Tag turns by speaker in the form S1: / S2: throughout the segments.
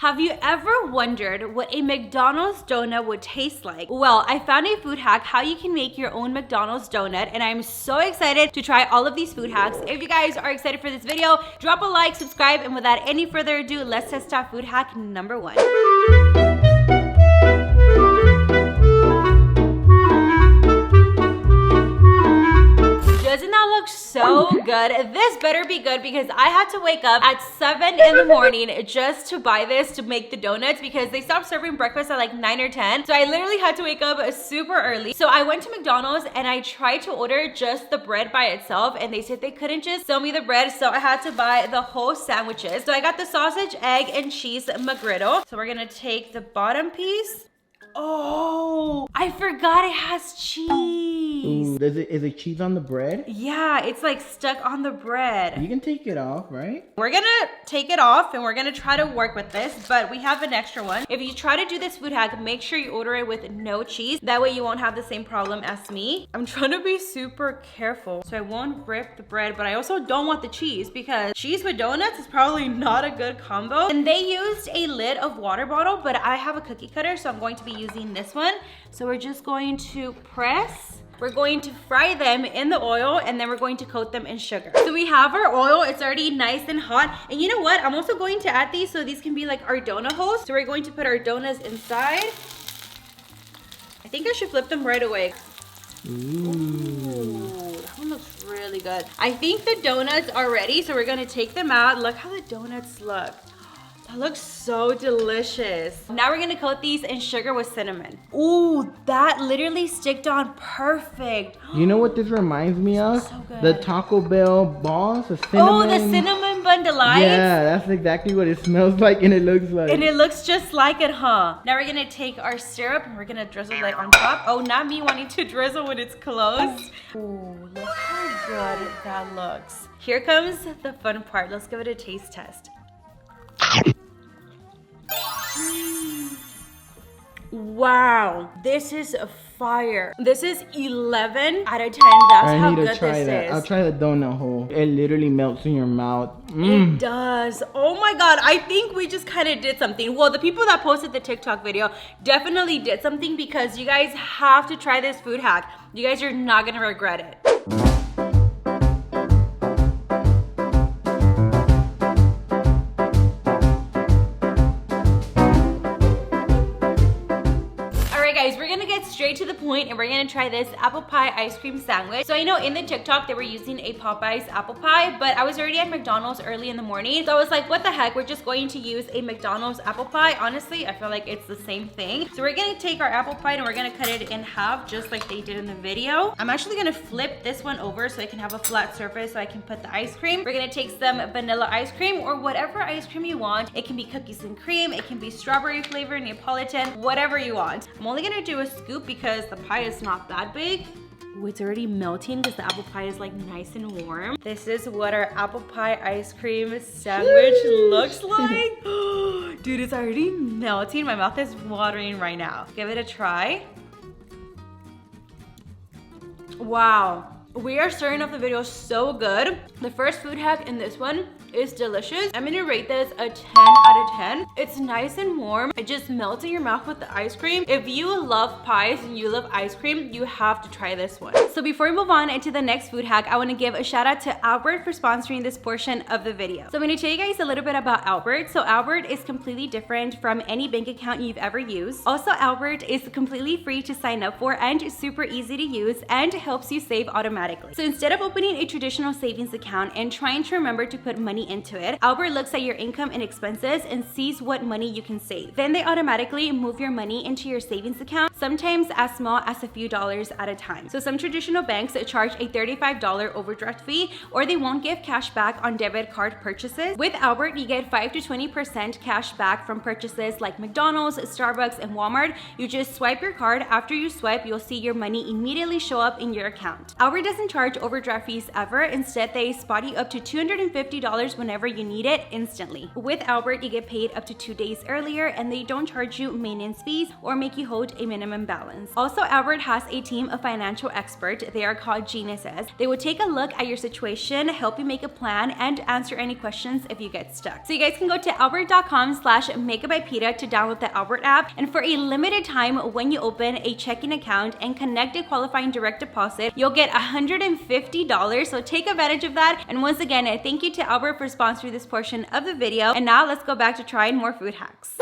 S1: Have you ever wondered what a McDonald's donut would taste like? Well, I found a food hack how you can make your own McDonald's donut, and I'm so excited to try all of these food hacks. If you guys are excited for this video, drop a like, subscribe, and without any further ado, let's test out food hack number 1. Doesn't that look so good? This better be good because I had to wake up at 7 in the morning just to buy this to make the donuts because they stopped serving breakfast at like 9 or 10. So I literally had to wake up super early. So I went to McDonald's and I tried to order just the bread by itself and they said they couldn't just sell me the bread, so I had to buy the whole sandwiches. So I got the sausage, egg, and cheese McGriddle. So we're gonna take the bottom piece. Oh, I forgot it has cheese.
S2: Ooh, is it cheese on the bread?
S1: Yeah, it's like stuck on the bread.
S2: You can take it off, right?
S1: We're gonna take it off and we're gonna try to work with this, but we have an extra one. If you try to do this food hack, make sure you order it with no cheese. That way you won't have the same problem as me. I'm trying to be super careful so I won't rip the bread, but I also don't want the cheese because cheese with donuts is probably not a good combo. And they used a lid of water bottle, but I have a cookie cutter, so I'm going to be using this one. So we're just going to press. We're going to fry them in the oil and then we're going to coat them in sugar. So we have our oil, it's already nice and hot. And you know what? I'm also going to add these so these can be like our donut holes. So we're going to put our donuts inside. I think I should flip them right away. Ooh, that one looks really good. I think the donuts are ready, so we're gonna take them out. Look how the donuts look. That looks so delicious. Now we're gonna coat these in sugar with cinnamon. Ooh, that literally sticked on perfect.
S2: You know what this reminds me of?
S1: So good.
S2: The Taco Bell balls, the cinnamon.
S1: Oh, the cinnamon bun delights?
S2: Yeah, that's exactly what it smells like and it looks like.
S1: And it looks just like it, huh? Now we're gonna take our syrup and we're gonna drizzle it on top. Oh, not me wanting to drizzle when it's closed. Ooh, look how good that looks. Here comes the fun part. Let's give it a taste test. Wow, this is a fire. This is 11 out of 10. That's how good this is.
S2: I'll try the donut hole. It literally melts in your mouth.
S1: It does. Oh my god, I think we just kind of did something. Well, the people that posted the TikTok video definitely did something because you guys have to try this food hack. You guys are not gonna regret it. Straight to the point, and we're gonna try this apple pie ice cream sandwich. So I know in the TikTok they were using a Popeyes apple pie, but I was already at McDonald's early in the morning, so I was like, what the heck, we're just going to use a McDonald's apple pie. Honestly, I feel like it's the same thing. So we're gonna take our apple pie and we're gonna cut it in half just like they did in the video. I'm actually gonna flip this one over so I can have a flat surface so I can put the ice cream. We're gonna take some vanilla ice cream or whatever ice cream you want. It can be cookies and cream, it can be strawberry flavor, Neapolitan, whatever you want. I'm only gonna do a scoop because the pie is not that big. Ooh, it's already melting because the apple pie is like nice and warm. This is what our apple pie ice cream sandwich looks like. Dude, it's already melting. My mouth is watering right now. Give it a try. Wow. We are starting off the video so good. The first food hack in this one is delicious. I'm gonna rate this a 10 out of 10. It's nice and warm. It just melts in your mouth with the ice cream. If you love pies and you love ice cream, you have to try this one. So before we move on into the next food hack, I wanna give a shout out to Albert for sponsoring this portion of the video. So I'm gonna tell you guys a little bit about Albert. So Albert is completely different from any bank account you've ever used. Also, Albert is completely free to sign up for and super easy to use and helps you save automatically. So instead of opening a traditional savings account and trying to remember to put money into it, Albert looks at your income and expenses and sees what money you can save. Then they automatically move your money into your savings account, sometimes as small as a few dollars at a time. So some traditional banks charge a $35 overdraft fee, or they won't give cash back on debit card purchases. With Albert, you get 5 to 20% cash back from purchases like McDonald's, Starbucks, and Walmart. You just swipe your card. After you swipe, you'll see your money immediately show up in your account. Albert doesn't charge overdraft fees ever. Instead, they spot you up to $250 whenever you need it instantly. With Albert, you get paid up to 2 days earlier, and they don't charge you maintenance fees or make you hold a minimum maximum balance. Also, Albert has a team of financial experts. They are called geniuses. They will take a look at your situation, help you make a plan, and answer any questions if you get stuck. So you guys can go to albert.com/makeupbypita to download the Albert app. And for a limited time, when you open a checking account and connect a qualifying direct deposit, you'll get $150. So take advantage of that. And once again, thank you to Albert for sponsoring this portion of the video. And now let's go back to trying more food hacks.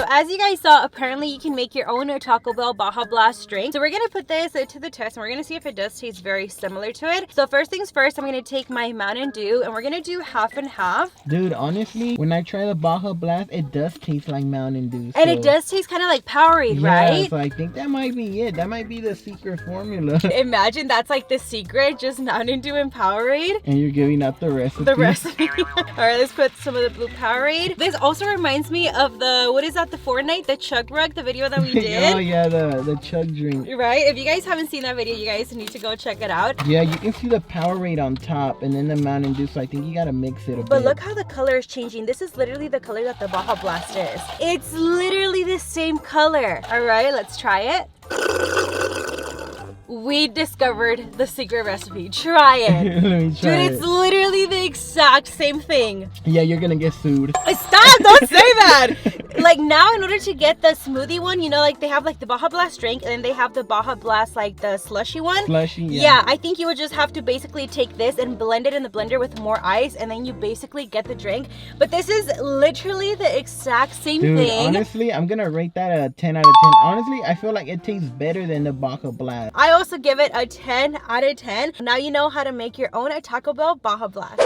S1: As you guys saw, apparently you can make your own Taco Bell Baja Blast drink. So we're gonna put this to the test and we're gonna see if it does taste very similar to it. So first things first, I'm gonna take my Mountain Dew and we're gonna do half and half.
S2: Dude, honestly, when I try the Baja Blast, it does taste like Mountain Dew.
S1: And it does taste kind of like Powerade, right?
S2: Yeah, so I think that might be it. That might be the secret formula.
S1: Imagine that's like the secret, just Mountain Dew and Powerade.
S2: And you're giving out the recipe.
S1: The recipe. All right, let's put some of the blue Powerade. This also reminds me of the, what is that, the Fortnite, the chug rug, the video that we did.
S2: Oh yeah, the chug drink.
S1: Right? If you guys haven't seen that video, you guys need to go check it out.
S2: Yeah, you can see the Powerade on top and then the Mountain Dew, so I think you gotta mix it a bit.
S1: But look how the color is changing. This is literally the color that the Baja Blast is. It's literally the same color. All right, let's try it. We discovered the secret recipe. Try it.
S2: Let me try
S1: Dude, it's literally the exact same thing.
S2: Yeah, you're gonna get sued.
S1: Stop! Don't say that! Like now, in order to get the smoothie one, you know, like they have like the Baja Blast drink and then they have the Baja Blast like the slushy one.
S2: Slushy, yeah.
S1: Yeah, I think you would just have to basically take this and blend it in the blender with more ice and then you basically get the drink. But this is literally the exact same thing.
S2: Honestly, I'm gonna rate that a 10 out of 10. Honestly, I feel like it tastes better than the Baja Blast.
S1: I also give it a 10 out of 10. Now you know how to make your own Taco Bell Baja Blast.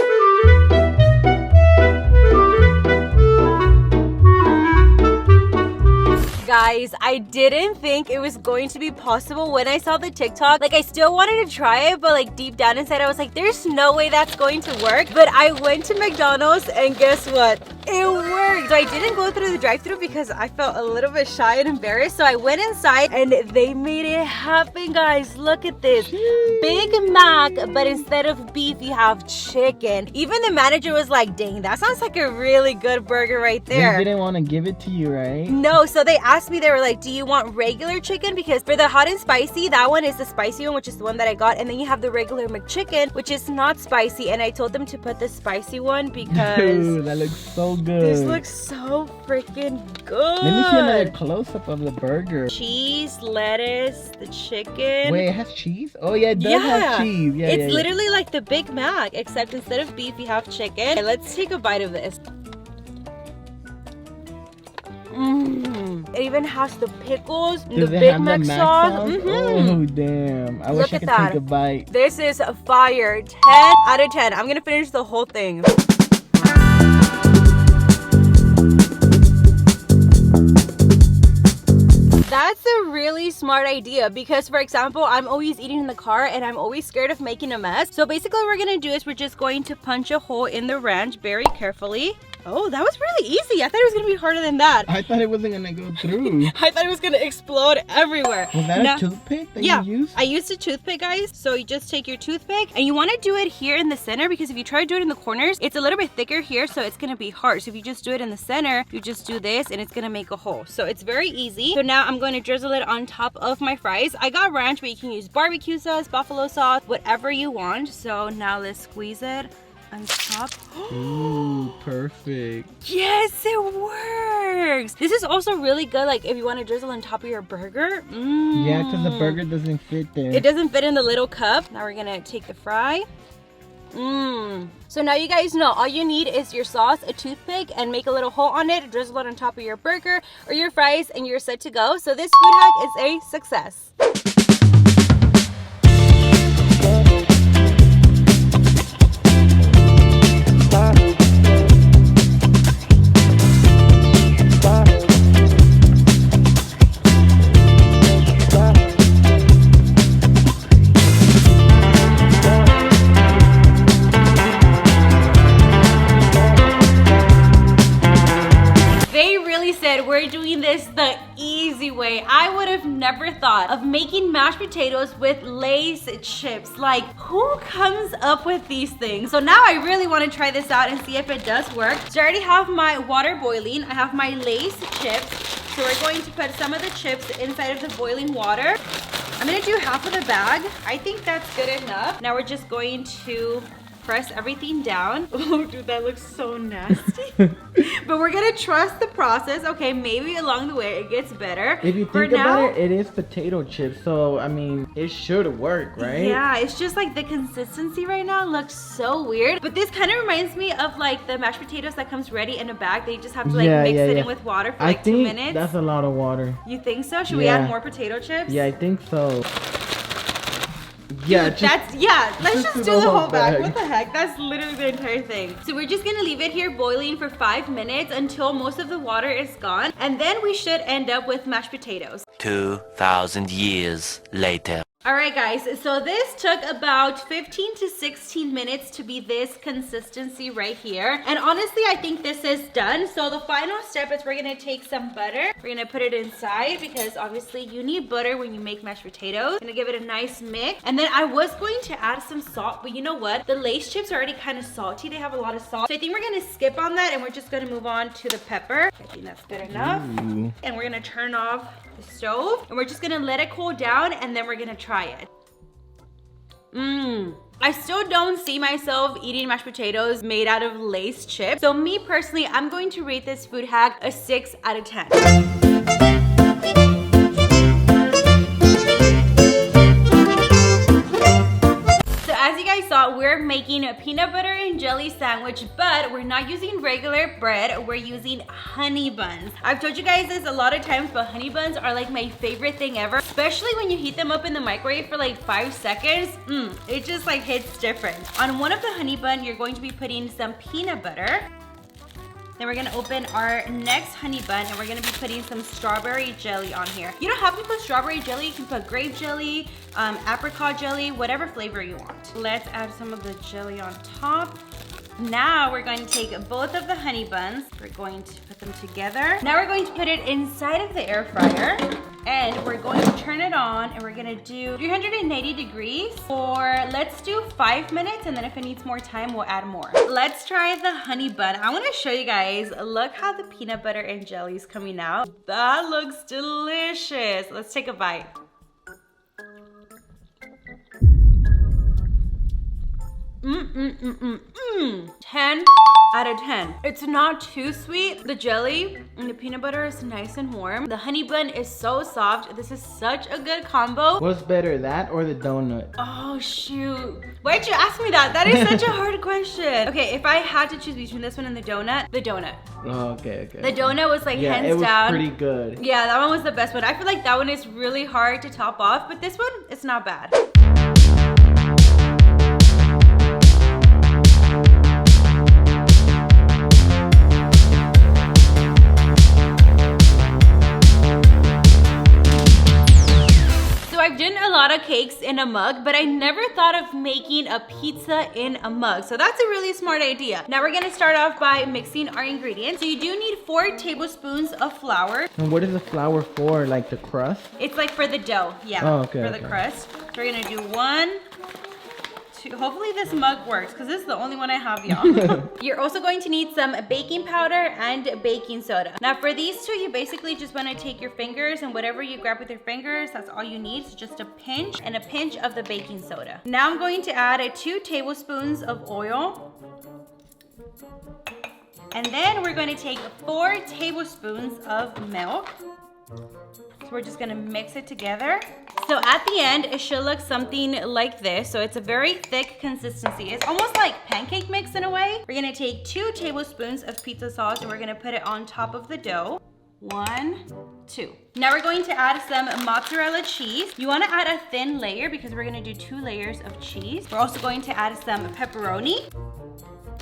S1: Guys, I didn't think it was going to be possible when I saw the TikTok. Like, I still wanted to try it, but like deep down inside, I was like, there's no way that's going to work. But I went to McDonald's and guess what? It worked. So I didn't go through the drive-thru because I felt a little bit shy and embarrassed. So I went inside and they made it happen, guys. Look at this. Big Mac, but instead of beef, you have chicken. Even the manager was like, dang, that sounds like a really good burger right there.
S2: They didn't want to give it to you, right?
S1: No, so they asked me, they were like, do you want regular chicken? Because for the hot and spicy, that one is the spicy one, which is the one that I got. And then you have the regular McChicken, which is not spicy. And I told them to put the spicy one because...
S2: Dude, that looks so good.
S1: This looks so freaking good.
S2: Let me see another close-up of the burger.
S1: Cheese, lettuce, the chicken.
S2: Wait, it has cheese? Oh yeah, it does have cheese. Yeah,
S1: it's literally like the Big Mac, except instead of beef, you have chicken. Okay, let's take a bite of this. It even has the pickles, the Big Mac sauce.
S2: Oh damn! I wish I could take a bite.
S1: This is fire. 10 out of 10. I'm gonna finish the whole thing. That's a really smart idea because, for example, I'm always eating in the car and I'm always scared of making a mess. So basically what we're gonna do is we're just going to punch a hole in the ranch very carefully. Oh, that was really easy. I thought it was gonna be harder than that.
S2: I thought it wasn't gonna go through.
S1: I thought it was gonna explode everywhere.
S2: Was that a toothpick that you used?
S1: I used a toothpick, guys. So you just take your toothpick and you wanna do it here in the center because if you try to do it in the corners, it's a little bit thicker here, so it's gonna be hard. So if you just do it in the center, you just do this and it's gonna make a hole. So it's very easy. So now I'm going to drizzle it on top of my fries. I got ranch, but you can use barbecue sauce, buffalo sauce, whatever you want. So now let's squeeze it on top.
S2: Ooh, perfect.
S1: Yes, it works. This is also really good, like if you want to drizzle on top of your burger.
S2: Yeah, because the burger doesn't fit there.
S1: It doesn't fit in the little cup. Now we're gonna take the fry. So now you guys know all you need is your sauce, a toothpick, and make a little hole on it, drizzle it on top of your burger or your fries, and you're set to go. So this food hack is a success. literally said we're doing this the easy way. I would have never thought of making mashed potatoes with Lay's chips. Like, who comes up with these things? So now I really want to try this out and see if it does work. So I already have my water boiling. I have my Lay's chips. So we're going to put some of the chips inside of the boiling water. I'm gonna do half of the bag. I think that's good enough. Now we're just going to press everything down. Oh, dude, that looks so nasty. But we're gonna trust the process. Okay, maybe along the way it gets better.
S2: If you think about it, it is potato chips, so I mean, it should work, right?
S1: Yeah, it's just like the consistency right now looks so weird. But this kind of reminds me of like the mashed potatoes that comes ready in a bag. They just have to like mix it in with water for like 2 minutes.
S2: That's a lot of water.
S1: You think so? Should we add more potato chips?
S2: Yeah, I think so. Yeah,
S1: dude, let's just do the whole bag. What the heck? That's literally the entire thing. So we're just gonna leave it here boiling for 5 minutes until most of the water is gone. And then we should end up with mashed potatoes.
S3: 2,000 years later.
S1: All right, guys, so this took about 15 to 16 minutes to be this consistency right here. And honestly, I think this is done. So the final step is we're gonna take some butter. We're gonna put it inside because obviously you need butter when you make mashed potatoes. Gonna give it a nice mix. And then I was going to add some salt, but you know what? The Lay's chips are already kind of salty. They have a lot of salt. So I think we're gonna skip on that and we're just gonna move on to the pepper. I think that's good enough.
S2: Ooh.
S1: And we're gonna turn off the stove and we're just gonna let it cool down and then we're gonna try it. I still don't see myself eating mashed potatoes made out of Lay's chips. So me personally, I'm going to rate this food hack a 6 out of 10. We're making a peanut butter and jelly sandwich, but we're not using regular bread, we're using honey buns. I've told you guys this a lot of times, but honey buns are like my favorite thing ever, especially when you heat them up in the microwave for like 5 seconds. It just like hits different. On one of the honey bun, you're going to be putting some peanut butter. Then we're gonna open our next honey bun and we're gonna be putting some strawberry jelly on here. You don't have to put strawberry jelly, you can put grape jelly, apricot jelly, whatever flavor you want. Let's add some of the jelly on top. Now we're going to take both of the honey buns. We're going to put them together. Now we're going to put it inside of the air fryer and we're going to turn it on and we're gonna do 380 degrees for, let's do 5 minutes, and then if it needs more time, we'll add more. Let's try the honey bun. I wanna show you guys, look how the peanut butter and jelly is coming out. That looks delicious. Let's take a bite. 10 out of 10. It's not too sweet. The jelly and the peanut butter is nice and warm. The honey bun is so soft. This is such a good combo.
S2: What's better, that or the donut?
S1: Oh shoot. Why'd you ask me that? That is such a hard question. Okay, if I had to choose between this one and the donut, the donut.
S2: Oh, okay.
S1: The donut was like hands
S2: it was
S1: down.
S2: Pretty good.
S1: Yeah, that one was the best one. I feel like that one is really hard to top off, but this one, it's not bad. I've done a lot of cakes in a mug, but I never thought of making a pizza in a mug. So that's a really smart idea. Now we're gonna start off by mixing our ingredients. So you do need 4 tablespoons of flour.
S2: And what is the flour for? Like the crust?
S1: It's like for the dough, yeah.
S2: Oh, okay.
S1: For the crust. So we're gonna do 1, 2. Hopefully this mug works because this is the only one I have, y'all. You're also going to need some baking powder and baking soda. Now for these two, you basically just want to take your fingers and whatever you grab with your fingers, that's all you need. So just a pinch and a pinch of the baking soda. Now I'm going to add 2 tablespoons of oil. And then we're going to take 4 tablespoons of milk. So we're just gonna mix it together. So at the end, it should look something like this. So it's a very thick consistency. It's almost like pancake mix in a way. We're gonna take 2 tablespoons of pizza sauce and we're gonna put it on top of the dough. 1, 2. Now we're going to add some mozzarella cheese. You wanna add a thin layer because we're gonna do 2 layers of cheese. We're also going to add some pepperoni.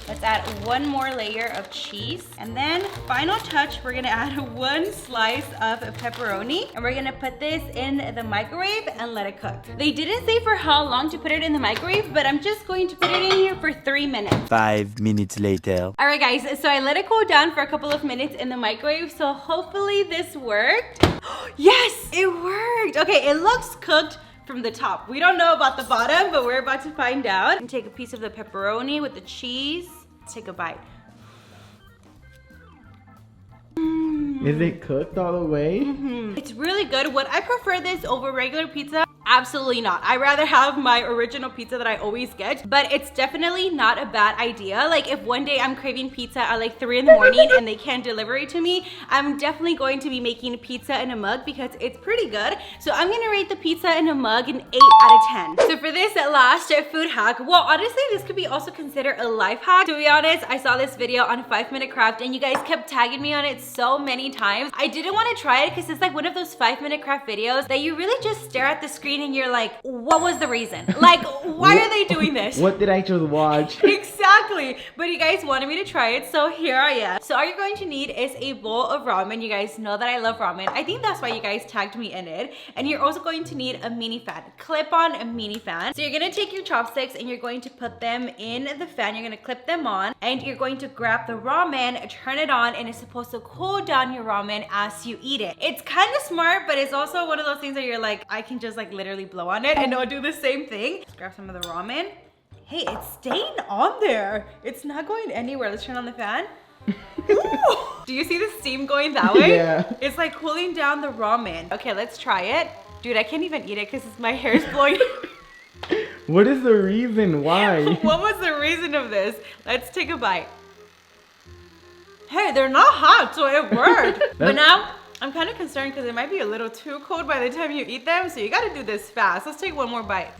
S1: Let's add one more layer of cheese. And then final touch, we're gonna add one slice of pepperoni. And we're gonna put this in the microwave and let it cook. They didn't say for how long to put it in the microwave, but I'm just going to put it in here for 3 minutes.
S3: 5 minutes later.
S1: All right guys, so I let it cool down for a couple of minutes in the microwave. So hopefully this worked. Yes, it worked. Okay, it looks cooked from the top. We don't know about the bottom, but we're about to find out. And take a piece of the pepperoni with the cheese. Take a bite.
S2: Is it cooked all the way?
S1: It's really good. Would I prefer this over regular pizza? Absolutely not. I'd rather have my original pizza that I always get, but it's definitely not a bad idea. Like if one day I'm craving pizza at like 3 in the morning and they can't deliver it to me, I'm definitely going to be making pizza in a mug because it's pretty good. So I'm gonna rate the pizza in a mug an 8 out of 10. So for this last food hack, well, honestly, this could be also considered a life hack. To be honest, I saw this video on 5 Minute Craft and you guys kept tagging me on it so many times. I didn't want to try it because it's like one of those 5 Minute Craft videos that you really just stare at the screen and you're like, what was the reason? Like, why are they doing this?
S2: What did I just watch?
S1: Exactly. But you guys wanted me to try it, so here I am. So all you're going to need is a bowl of ramen. You guys know that I love ramen. I think that's why you guys tagged me in it. And you're also going to need a mini fan, clip-on a mini fan. So you're gonna take your chopsticks and you're going to put them in the fan. You're gonna clip them on and you're going to grab the ramen, turn it on, and it's supposed to cool down your ramen as you eat it. It's kind of smart, but it's also one of those things that you're like, I can just like literally blow on it and it'll do the same thing. Let's grab some of the ramen. Hey, it's staying on there. It's not going anywhere. Let's turn on the fan. Do you see the steam going that way?
S2: Yeah.
S1: It's like cooling down the ramen. Okay, let's try it. Dude, I can't even eat it because my hair is blowing.
S2: What is the reason? Why?
S1: What was the reason of this? Let's take a bite. Hey, they're not hot, so it worked. But now, I'm kind of concerned because it might be a little too cold by the time you eat them, so you gotta do this fast. Let's take one more bite.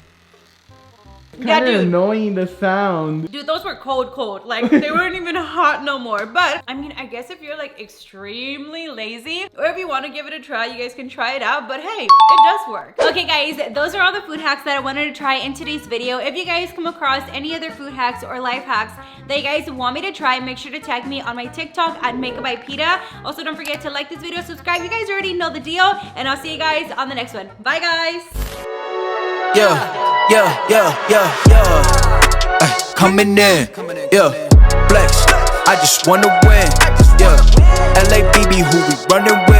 S2: Kind of annoying, the sound.
S1: Dude, those were cold. Like, they weren't even hot no more. But, I mean, I guess if you're like extremely lazy, or if you want to give it a try, you guys can try it out. But hey, it does work. Okay, guys, those are all the food hacks that I wanted to try in today's video. If you guys come across any other food hacks or life hacks that you guys want me to try, make sure to tag me on my TikTok at Makeupbypita. Also, don't forget to like this video, subscribe. You guys already know the deal. And I'll see you guys on the next one. Bye, guys.
S4: Coming in, flex. I just wanna win, LA BB, who we running with?